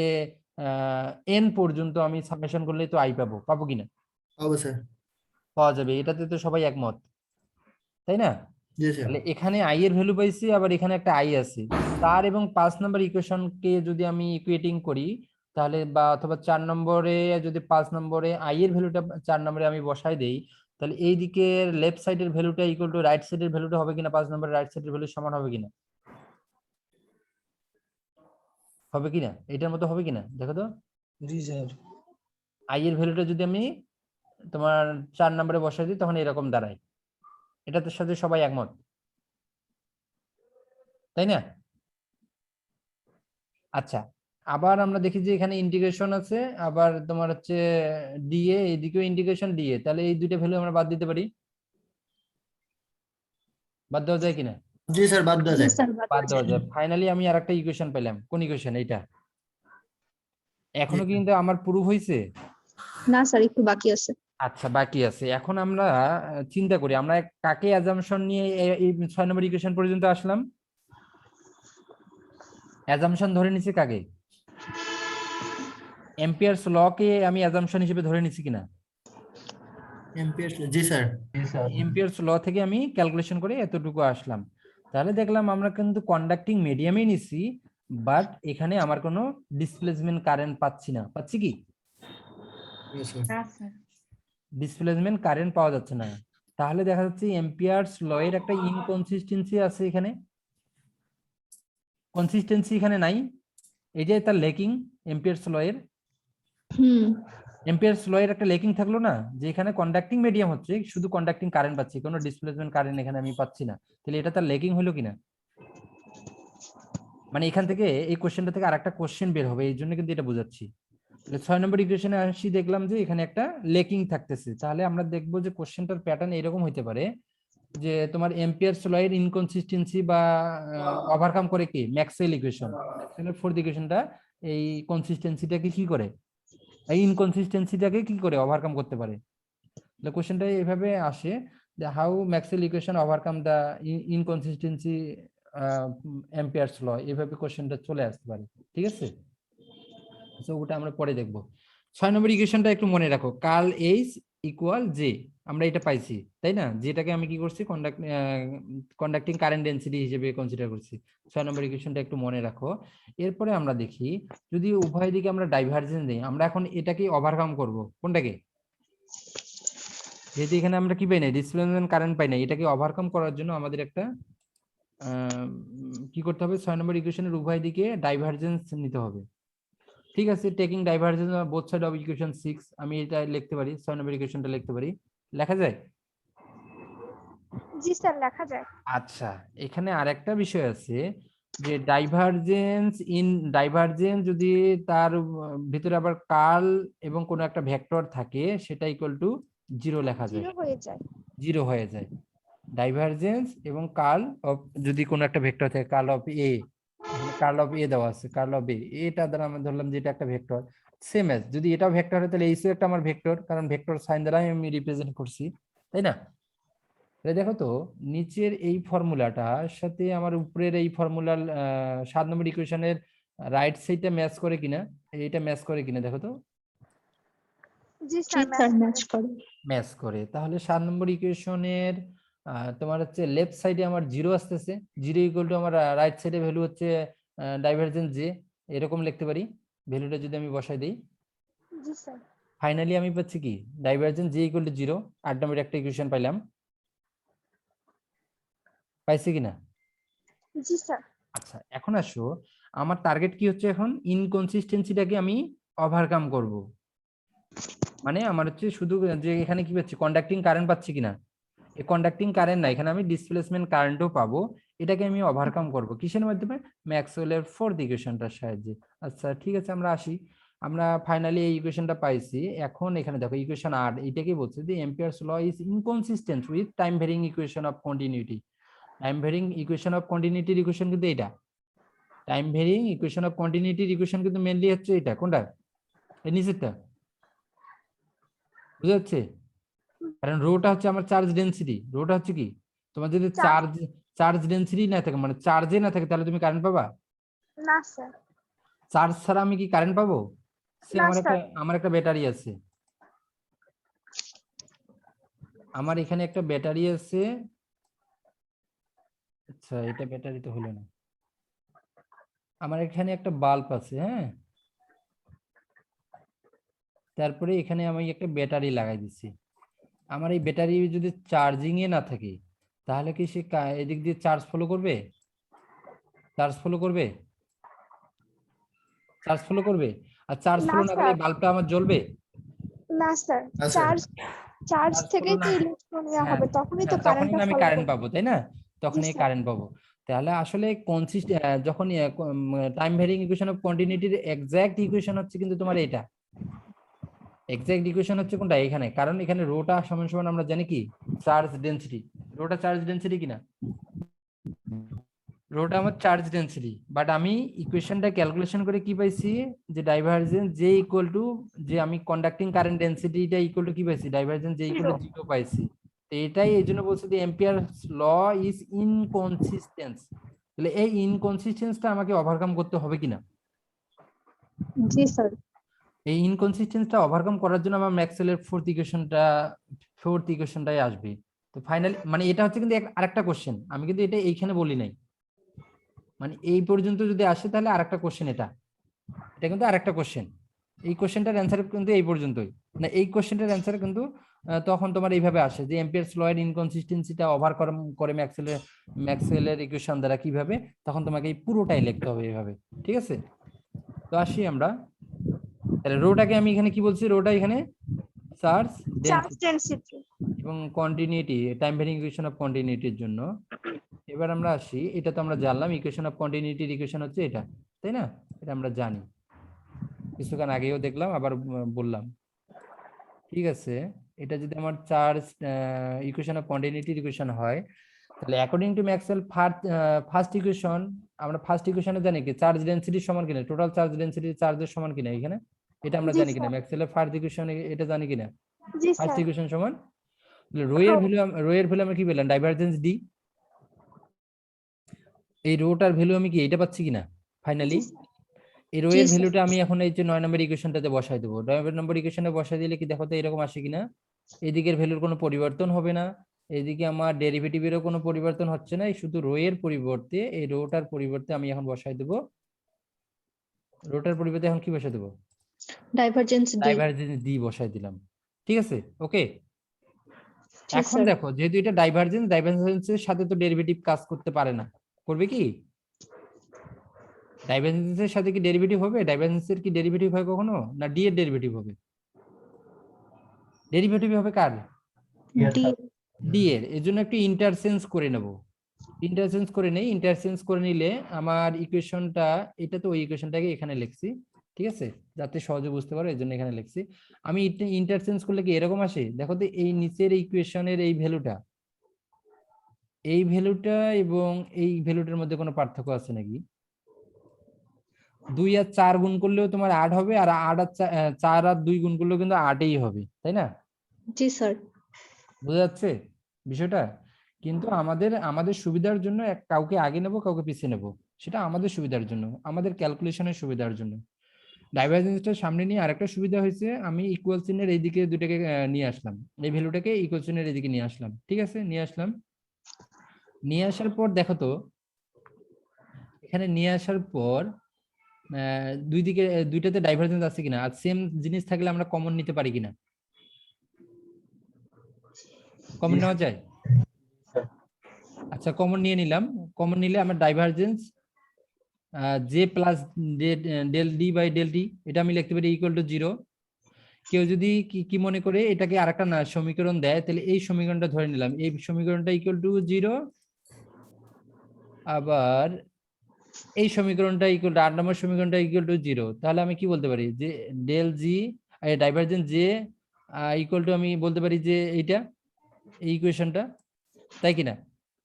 এন পর্যন্ত আমি সামেশন করলে তো আই পাবো কিনা? পাবো স্যার। পাওয়া যাবে, এটাতে তো সবাই একমত, তাই না? জি স্যার। তাহলে এখানে আই এর ভ্যালু পাইছি, আবার এখানে একটা আই আছে। 4 এবং 5 নম্বর ইকুয়েশনকে যদি আমি ইকুয়েটিং করি, তাহলে বা অথবা 4 নম্বরে যদি 5 নম্বরে আই এর ভ্যালুটা 4 নম্বরে আমি বসাই দেই, তাহলে এই দিকের লেফট সাইডের ভ্যালুটা ইকুয়াল টু রাইট সাইডের ভ্যালুটা হবে কিনা, 5 নম্বরের রাইট সাইডের ভ্যালু সমান হবে কিনা? হবে কিনা, এটার মতো হবে কিনা দেখো তো। জি স্যার। আই এর ভ্যালুটা যদি আমি তোমার 4 নম্বরে বসাই দিই, তখন এরকম দাঁড়ায়। এটাতে সাথে সবাই একমত, তাই না? আচ্ছা, আবার আমরা দেখি যে এখানে ইন্টিগ্রেশন আছে, আবার তোমার হচ্ছে ডিএ, এইদিকেও ইন্টিগ্রেশন ডিএ, তাহলে এই দুইটা ভ্যালু আমরা বাদ দিতে পারি, বাদ দেওয়া যায় কিনা? জি স্যার, বাদ দেওয়া জি যায়। স্যার, বাদ দেওয়া যায়। ফাইনালি আমি আরেকটা ইকুয়েশন পেলাম, কোন ইকুয়েশন এইটা? এখনো কিন্তু আমার প্রুফ হয়েছে? না স্যার, একটু বাকি আছে। আচ্ছা, বাকি আছে। এখন আমরা চিন্তা করি আমরা কাকে অ্যাজাম্পশন নিয়ে এই 6 নম্বর ইকুয়েশন পর্যন্ত আসলাম। অ্যাজাম্পশন ধরে নিছি কাকে? এম্পিয়ারস ল কে আমি অ্যাজাম্পশন হিসেবে ধরে নিছি কিনা? এমপিএস, জি স্যার। জি স্যার। এম্পিয়ারস ল থেকে আমি ক্যালকুলেশন করে এতটুকু আসলাম। তাহলে দেখলাম আমরা কিন্তু কন্ডাক্টিং মিডিয়ামই নিছি, বাট এখানে আমার কোনো ডিসপ্লেসমেন্ট কারেন্ট পাচ্ছি কি? ডিসপ্লেসমেন্ট কারেন্ট পাওয়া যাচ্ছে না। তাহলে দেখা যাচ্ছে এম্পিয়ারস ল এর একটা ইনকনসিস্টেন্সি আছে এখানে, কনসিস্টেন্সি এখানে নাই, এই যে তার লেকিং। এম্পিয়ারস ল এর একটা লেকিং থাকলো না, যে এখানে কন্ডাক্টিং মিডিয়াম হচ্ছে, শুধু কন্ডাক্টিং কারেন্ট পাচ্ছি, কোনো ডিসপ্লেসমেন্ট কারেন্ট এখানে আমি পাচ্ছি না। তাহলে এটা তার লেকিং হলো কিনা? মানে এখান থেকে এই কোশ্চেনটা থেকে আরেকটা কোশ্চেন বের হবে, এই জন্য কিন্তু এটা বোঝাচ্ছি। তাহলে 6 নম্বর ইকুয়েশনে আসি, দেখলাম যে এখানে একটা লেকিং থাকতেছে। তাহলে আমরা দেখবো যে কোশ্চেনটার প্যাটার্ন এরকম হইতে পারে যে তোমার এম্পিয়ারস ল এর ইনকনসিস্টেন্সি বা ওভারকাম করে কি ম্যাক্সওয়েল ইকুয়েশন, ম্যাক্সওয়েলের ফোর্থ ইকুয়েশনটা এই কনসিস্টেন্সিটাকে কি করে, এই ইনকনসিস্টেন্সিটাকে কি করে ওভারকাম করতে পারে। তাহলে কোশ্চেনটা এইভাবে আসে যে how Maxwell equation overcome the inconsistency Ampere's law, এইভাবে কোশ্চেনটা চলে আসতে পারে। ঠিক আছে, তো ওটা আমরা পরে দেখব। 6 নম্বর ইকুয়েশনটা একটু মনে রাখো, কার্ল এইচ ইকুয়াল জে, আমরা এটা পাইছি তাই না, যেটাকে আমি কি করছি কন্ডাক্টিং কারেন্ট ডেনসিটি হিসেবে কনসিডার করছি। 6 নম্বর ইকুয়েশনটা একটু মনে রাখো। এরপরে আমরা দেখি যদি উভয় দিকে আমরা ডাইভারজেন্স দিই, আমরা এখন এটাকে ওভারকাম করব কোনটাকে, যেহেতু এখানে আমরা কি পাই না, ডিসপ্লেসমেন্ট কারেন্ট পাই না, এটাকে ওভারকাম করার জন্য আমাদের একটা কি করতে হবে, 6 নম্বর ইকুয়েশনের উভয় দিকে ডাইভারজেন্স নিতে হবে। ঠিক আছে, taking divergence of both side of equation 6, আমি এটা লিখতে পারি, 6 নম্বর ইকুয়েশনটা লিখতে পারি, লেখা যায়? জি স্যার, লেখা যায়। আচ্ছা, এখানে আরেকটা বিষয় আছে যে ডাইভারজেন্স যদি তার ভিতরে আবার কার্ল এবং কোনো একটা ভেক্টর থাকে, সেটা ইকুয়াল টু 0 লেখা যায়, 0 হয়ে যায়। 0 হয়ে যায়। ডাইভারজেন্স এবং কার্ল অফ যদি কোনো একটা ভেক্টর থাকে, curl of A, curl of A দেওয়া আছে, কার্ল অফ এ, এটা দ্বারা আমরা ধরলাম যে এটা একটা ভেক্টর, সেম এজ যদি এটাও ভেক্টর হয় তাহলে এইসও একটা আমার ভেক্টর, কারণ ভেক্টর সাইন দ্বারা আমি রিপ্রেজেন্ট করছি, তাই না? তাহলে দেখো তো নিচের এই ফর্মুলাটার সাথে আমার উপরের এই ফর্মুলার 7 নম্বর ইকুয়েশনের রাইট সাইডটা ম্যাচ করে কিনা, এইটা ম্যাচ করে কিনা দেখো তো। জি জি স্যার, স্যার, ম্যাচ করে। ম্যাচ করে, তাহলে 7 নম্বর ইকুয়েশনের তোমার হচ্ছে লেফট সাইডে আমার 0 আসতেছে, 0 ইকুয়াল টু আমার রাইট সাইডে ভ্যালু হচ্ছে ডাইভারজেন্স জে, এরকম লিখতে পারি ভ্যালুটা যদি আমি বসাই দিই। জি স্যার। ফাইনালি আমি পাচ্ছি কি, ডাইভারজেন্স জে ইকুয়াল টু 0, 8 নম্বর একটা ইকুয়েশন পাইলাম, পাইছি কিনা? জি স্যার। আচ্ছা, এখন আসো আমার টার্গেট কি হচ্ছে, এখন ইনকনসিস্টেন্সিটাকে আমি ওভারকাম করব, মানে আমার হচ্ছে শুধু যে এখানে কি পাচ্ছি, কন্ডাক্টিং কারেন্ট পাচ্ছি কিনা, এই কন্ডাক্টিং কারেন্ট না, এখানে আমি ডিসপ্লেসমেন্ট কারেন্টও পাবো, এটাকে আমি ওভারকাম করব কিসের মাধ্যমে, ম্যাক্সওয়েলের ফোর্থ ইকুয়েশনটার সাহায্যে। আচ্ছা ঠিক আছে, আমরা আসি, আমরা ফাইনালি এই ইকুয়েশনটা পাইছি। এখন এখানে দেখো ইকুয়েশন 8 এটাকে বলছে যে Ampere's law is inconsistent with time varying equation of continuity. Time varying equation of কন্টিনিউটির ইকুয়েশন কিন্তু এটা, টাইম ভ্যারিং ইকুয়েশন অফ কন্টিনিউটির ইকুয়েশন কিন্তু মেইনলি হচ্ছে এটা, কোনটা, এই নিচেরটা, বুঝা যাচ্ছে? কারণ রোটা হচ্ছে আমার চার্জ ডেনসিটি, রোটা হচ্ছে কি, তোমার যদি চার্জ ডেনসিটি না থাকে, মানে চার্জে না থাকে, তাহলে তুমি কারেন্ট পাবা না স্যার। চার্জ ছাড়া আমি কি কারেন্ট পাবো? সে না, আমার একটা ব্যাটারি আছে, আমার এখানে একটা ব্যাটারি আছে, আচ্ছা এটা ব্যাটারি তো হলো না, আমার এখানে একটা বাল্ব আছে, হ্যাঁ, তারপরে এখানে আমি একটা ব্যাটারি লাগাই দিচ্ছি, আমার এই ব্যাটারি যদি চার্জিং এ না থাকে, তাহলে কি সে এদিক দিয়ে চার্জ ফলো করবে? চার্জ ফলো করবে? চার্জ ফলো করবে? আর চার্জ না ফলো না করলে স্যার। বাল্বটা আমার জ্বলবে? না স্যার, না স্যার। চার্জ চার্জ থেকেই ফলো তো না, ইলেকট্রন নেওয়া হ্যাঁ, হবে, তখনই তো হ্যাঁ, তখনই কারেন্টটা না আমি ফলো কারেন্ট করবে। পাবো, তাই না? তখনই স্যার। কারেন্ট পাবো। তাহলে আসলে যখন টাইম ভ্যারিং ইকুয়েশন অফ কন্টিনিউটির এক্সাক্ট ইকুয়েশন হচ্ছে কিন্তু তোমার এটা, এক্সাক্ট ইকুয়েশন হচ্ছে কোনটা, এখানে, কারণ এখানে রোটা সমান সমান আমরা জানি কি, charge density, rota charge density কিনা, রোটা আমার চার্জ ডেনসিটি, বাট আমি ইকুয়েশনটা ক্যালকুলেশন করে কি পাইছি, যে ডাইভারজেন্স জে ইকুয়াল টু, যে আমি কন্ডাক্টিং কারেন্ট ডেনসিটিটা ইকুয়াল টু কি পাইছি, ডাইভারজেন্স জে ইকুয়াল টু 0 পাইছি। তো এটাই এই জন্য বলছে যে এম্পিয়ারস ল ইজ ইনকনসিস্টেন্স, তাহলে এই ইনকনসিস্টেন্সটা আমাকে ওভারকাম করতে হবে কিনা, জি স্যার। এই ইনকনসিস্টেন্সটা ওভারকাম করার জন্য আমার ম্যাক্সওয়েলের ফোর্থ ইকুয়েশনটাই আসবে। তো ফাইনালি মানে এটা হচ্ছে কিন্তু আরেকটা কোশ্চেন, আমি কিন্তু এটা এইখানে বলি নাই, মানে এই পর্যন্ত যদি আসে তাহলে আরেকটা কোশ্চেন, এটা কিন্তু আরেকটা কোশ্চেন, এই কোশ্চেনটার অ্যান্সার কিন্তু এই পর্যন্তই না, এই কোশ্চেনটার অ্যান্সার কিন্তু তখন তোমার এইভাবে আসে যে এম্পিয়ারস ল এর ইনকনসিস্টেন্সিটা ওভারকাম করে ম্যাক্সওয়েলের ইকুয়েশন দ্বারা কিভাবে, তখন তোমাকে এই পুরোটাই লিখতে হবে এইভাবে, ঠিক আছে? তো আসি আমরা, তাহলে রোটাকে আমি এখানে কি বলছি, রোটা এখানে চার্জ ডেনসিটি এবং continuity, time varying equation of কন্টিনিউটির জন্য। এবার আমরা আসি, এটা তো আমরা জানলাম ইকুয়েশন অফ কন্টিনিউটির ইকুয়েশন হচ্ছে এটা, তাই না? এটা আমরা জানি, কিছুক্ষণ আগেও দেখলাম, আবার বললাম, ঠিক আছে? এটা যদি আমার চার্জ ইকুয়েশন অফ কন্টিনিউটির ইকুয়েশন হয়, তাহলে according to Maxwell first equation, আমরা ফার্স্ট ইকুয়েশনে জানি কি চার্জ ডেনসিটি সমান কিনা, টোটাল চার্জ ডেনসিটি চার্জের সমান কিনা, এখানে এটা আমরা জি জানি কিনা, স্যার। ম্যাক্সওয়েলের ফার্স্ট ইকুয়েশন এটা জানি কিনা, জি ফার্স্ট স্যার ইকুয়েশন সমান রো এর ভ্যালু আমরা কি পেলাম ডাইভারজেন্স ডি। এই রোটার ভ্যালু আমি কি এটা পাচ্ছি কিনা ফাইনালি। এই রো জি এর স্যার। ভ্যালুটা আমি এখন এই যে 9 নম্বর ইকুয়েশনটাতে বসাই দেবো। 9 নম্বর ইকুয়েশনে বসাই দিলে কি দেখো তো এরকম আসে কিনা, এদিকের ভ্যালুর কোনো পরিবর্তন হবে না, এদিকে আমার ডেরিভেটিভেরও কোনো পরিবর্তন হচ্ছে না, এই শুধু রো এর পরিবর্তে এই রোটার পরিবর্তে আমি এখন বসাই দেবো, রোটার পরিবর্তে এখন কি বসাই দেবো ডাইভারজেন্স ডি। ডাইভারজেন্স ডি বসাই দিলাম। ঠিক আছে ওকে। জি এখন স্যার। দেখো যেহেতু এটা ডাইভারজেন্সের সাথে তো ডেরিভেটিভ কাজ করতে পারে না, করবে কি? ডাইভারজেন্সের সাথে কি ডেরিভেটিভ হবে? ডাইভারজেন্সের কি ডেরিভেটিভ হয় কখনো? না ডি এর ডেরিভেটিভ হবে? ডেরিভেটিভ হবে কার? Yes, D. sir. ডি এর। এর জন্য একটু ইন্টারচেঞ্জ করে নেব। ইন্টারচেঞ্জ করে নিলে আমার ইকুয়েশনটা, এটা তো ওই ইকুয়েশনটাকে এখানে লিখছি, ঠিক আছে, যাতে সহজে বুঝতে পারো, এর জন্য এখানে লিখছি। আমি ইন্টারচেঞ্জ করলে কি এরকম আসে, দেখো তো এই নিচের ইকুয়েশনের এই ভ্যালুটা এবং এই ভ্যালুটার মধ্যে কোনো পার্থক্য আছে নাকি? 2 আর 4 গুণ করলেও তোমার 8 হবে, আর 8 আর 4 আর 2 গুণ করলেও কিন্তু 8ই হবে, তাই না? জি স্যার। বোঝা যাচ্ছে বিষয়টা? কিন্তু আমাদের সুবিধার জন্য কাউকে আগে নেব কাউকে পিছিয়ে নেব, সেটা আমাদের সুবিধার জন্য, আমাদের ক্যালকুলেশনের সুবিধার জন্য। ডাইভারজেন্সটা সামনে নিয়ে আরেকটা সুবিধা হয়েছে, আমি ইকুয়াল চিহ্নের এইদিকে দুটাকে নিয়ে আসলাম, এই ভ্যালুটাকে ইকুয়াল চিহ্নের এইদিকে নিয়ে আসলাম, ঠিক আছে, নিয়ে আসলাম। নিয়ে আসার পর দেখো তো এখানে নিয়ে আসার পর দুই দিকে দুইটাতে ডাইভারজেন্স আছে কিনা, আর সেম জিনিস থাকলে আমরা কমন নিতে পারি কিনা? কমন নেওয়া যায়? আচ্ছা কমন নিয়ে নিলাম। কমন নিলে আমার divergence J plus del D by del t, এটা আমি লিখতে পারি ইকুয়াল টু 0। কেউ যদি কি মনে করে এটাকে আরেকটা না সমীকরণ দেয়, তাহলে এই সমীকরণটা ধরে নিলাম, এই সমীকরণটা ইকুয়াল টু 0, আবার এই সমীকরণটা ইকুয়াল টু 8 নম্বর সমীকরণটা ইকুয়াল টু 0। তাহলে আমি কি বলতে পারি যে del G divergence J equal to, আমি বলতে পারি যে এইটা এই ইকুয়েশনটা, তাই কিনা?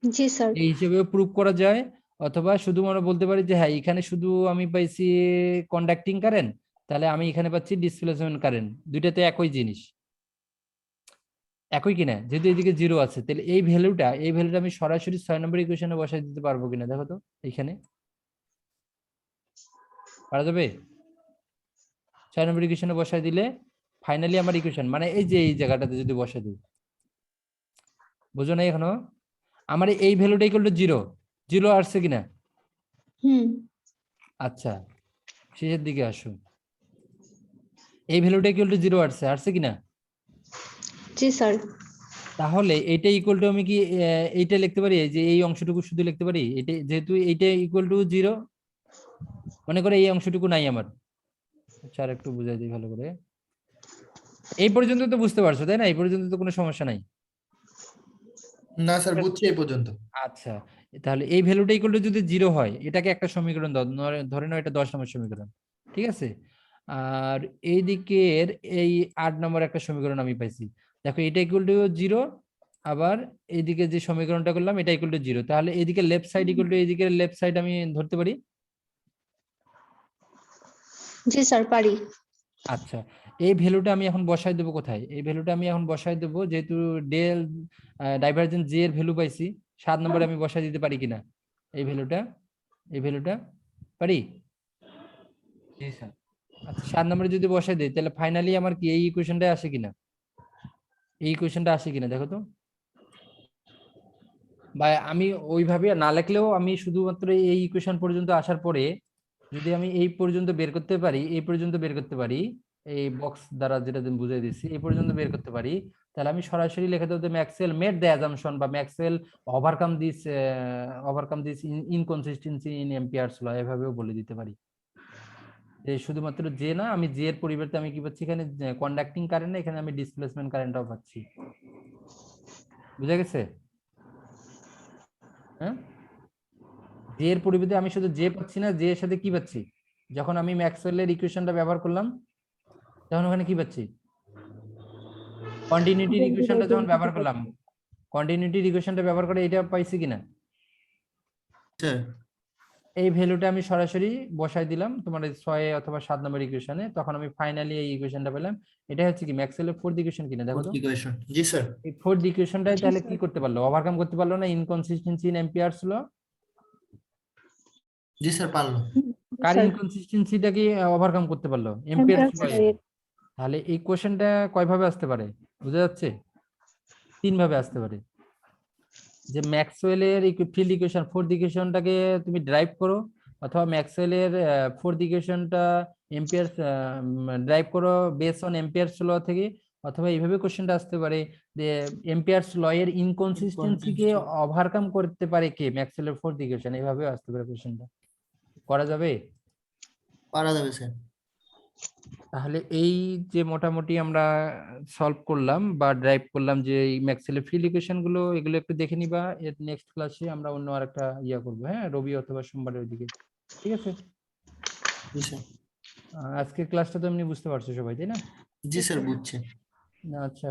জি স্যার। এই হিসেবেও প্রুভ করা যায়, অথবা শুধুমাত্র বলতে পারি যে হ্যাঁ এখানে শুধু আমি পাইছি কন্ডাক্টিং কারেন্ট, তাহলে আমি এখানে পাচ্ছি ডিসপ্লেসমেন্ট কারেন্ট, দুইটাতে একই জিনিস, একই কিনা? যেহেতু এদিকে 0 আছে, তাহলে এই ভ্যালুটা আমি সরাসরি 6 নম্বর ইকুয়েশনে বসাই দিতে পারবো কিনা দেখো তো, এইখানে পারা যাবে? 6 নম্বর ইকুয়েশনে বসাই দিলে ফাইনালি আমার ইকুয়েশন, মানে এই যে এই জায়গাটাতে যদি বসাই দিই, বুঝো না এখনো? আমার এই ভ্যালুটা ইকুয়াল টু 0 আসছে কিনা? হুম। আচ্ছা শেষের দিকে আসো, এই ভ্যালুটা ইকুয়াল টু 0 আসছে কিনা? জি স্যার। তাহলে এইটা ইকুয়াল টু আমি কি এইটা লিখতে পারি, যে এই অংশটুকু শুধু লিখতে পারি, এটা যেহেতু এইটা ইকুয়াল টু 0, মনে করে এই অংশটুকু নাই আমার। আচ্ছা আর একটু বুঝাই দিই ভালো করে, এই পর্যন্ত তো বুঝতে পারছো তাই না? এই পর্যন্ত তো কোনো সমস্যা নাই? না স্যার বুঝছি এই পর্যন্ত। আচ্ছা তাহলে এই ভ্যালুটা ইকুয়াল টু যদি 0 হয়, এটাকে একটা সমীকরণ দাও, ধরে নাও এটা 10 নম্বর সমীকরণ, ঠিক আছে, আর এই দিকের এই 8 নম্বর একটা সমীকরণ আমি পাইছি, দেখো এটা ইকুয়াল টু 0, আবার এইদিকে যে সমীকরণটা করলাম এটা ইকুয়াল টু 0, তাহলে এইদিকে লেফট সাইড ইকুয়াল টু এইদিকে লেফট সাইড আমি ধরতে পারি? জি স্যার পারি। আচ্ছা এই ভ্যালুটা আমি এখন বসাই দেবো কোথায়? এই ভ্যালুটা আমি এখন বসাই দেবো, যেহেতু ডেল ডাইভারজেন্স জে এর ভ্যালু পাইছি, 7 নম্বরে আমি বসাই দিতে পারি কিনা এই ভ্যালুটা? পারি? জি স্যার। আচ্ছা 7 নম্বরে যদি বসাই দিই, তাহলে ফাইনালি আমার কি এই ইকুয়েশনটা আসে কিনা? এই ইকুয়েশনটা আসে কিনা দেখো তো। বা আমি ওইভাবে না লিখলেও আমি শুধুমাত্র এই ইকুয়েশন পর্যন্ত আসার পরে যদি আমি এই পর্যন্ত বের করতে পারি, এই পর্যন্ত বের করতে পারি, এই বক্স দ্বারা যেটা বুঝিয়ে দিচ্ছি এই পর্যন্ত বের করতে পারি, তাহলে আমি সরাসরি লিখে দেবো ম্যাক্সওয়েল মেড দ্য অ্যাজাম্পশন বা Maxwell overcome this inconsistency in Ampere's law, এভাবেও বলে দিতে পারি যে শুধুমাত্র জে না, আমি জে এর পরিবর্তে আমি কি পাচ্ছি এখানে কন্ডাক্টিং কারেন্ট না, এখানে আমি ডিসপ্লেসমেন্ট কারেন্টটাও পাচ্ছি। বুঝা গেছে? হ্যাঁ জে এর পরিবর্তে আমি শুধু জে পাচ্ছি না, জে এর সাথে কি পাচ্ছি, যখন আমি ম্যাক্সওয়েলের ইকুয়েশনটা ব্যবহার করলাম তখন ওখানে কি পাচ্ছি, কন্টিনিউটির ইকুয়েশনটা যখন ব্যবহার করলাম, কন্টিনিউটির ইকুয়েশনটা ব্যবহার করে এটা পাইছি কিনা? স্যার এই ভ্যালুটা আমি সরাসরি বসাই দিলাম তোমার এই 6 অথবা 7 নম্বর ইকুয়েশনে, তখন আমি ফাইনালি এই ইকুয়েশনটা পেলাম। এটা হচ্ছে কি ম্যাক্সওয়েলের ফোর্থ ইকুয়েশন কিনা দেখো তো। ইকুয়েশন জি স্যার। এই ফোর্থ ইকুয়েশনটাই জি, তাহলে স্যার। কি করতে পারলো, ওভারকাম করতে পারলো না ইনকনসিস্টেন্সি ইন অ্যাম্পিয়ারস ল। জি স্যার পারলো। কার স্যার ইনকনসিস্টেন্সিটা কি ওভারকাম করতে পারলো অ্যাম্পিয়ারস ল। Amperes তাহলে এই কোশ্চেনটা কয় ভাবে আসতে পারে বুঝা যাচ্ছে? 3 ভাবে আসতে পারে। যে ম্যাক্সওয়েলের ফিল্ড ইকুয়েশন ফোর্থ ইকুয়েশনটাকে তুমি ড্রাইভ করো, অথবা ম্যাক্সওয়েলের ফোর্থ ইকুয়েশনটা এম্পিয়ার ড্রাইভ করো বেস অন এম্পিয়ারস ল থেকে, অথবা এইভাবে কোশ্চেনটা আসতে পারে যে এম্পিয়ারস ল এর ইনকনসিস্টেন্সিকে ওভারকাম করতে পারে কে, ম্যাক্সওয়েলের ফোর্থ ইকুয়েশন। এইভাবেও আসতে পারে কোশ্চেনটা। করা যাবে? পারা যাবে স্যার। তাহলে এই যে মোটামুটি আমরা সলভ করলাম বা ড্রাইভ করলাম যে এই ম্যাক্সওয়েলের ফিল্ড ইকুয়েশন গুলো, এগুলো একটু দেখে নিবা। এর নেক্সট ক্লাসে আমরা অন্য আরেকটা ইয়া করবো, হ্যাঁ, রবি অথবা সোমবারের দিকে। ঠিক আছে? জি স্যার। আজকের ক্লাসটা তো এমনি বুঝতে পারছো সবাই, তাই না? জি স্যার বুঝছি। আচ্ছা।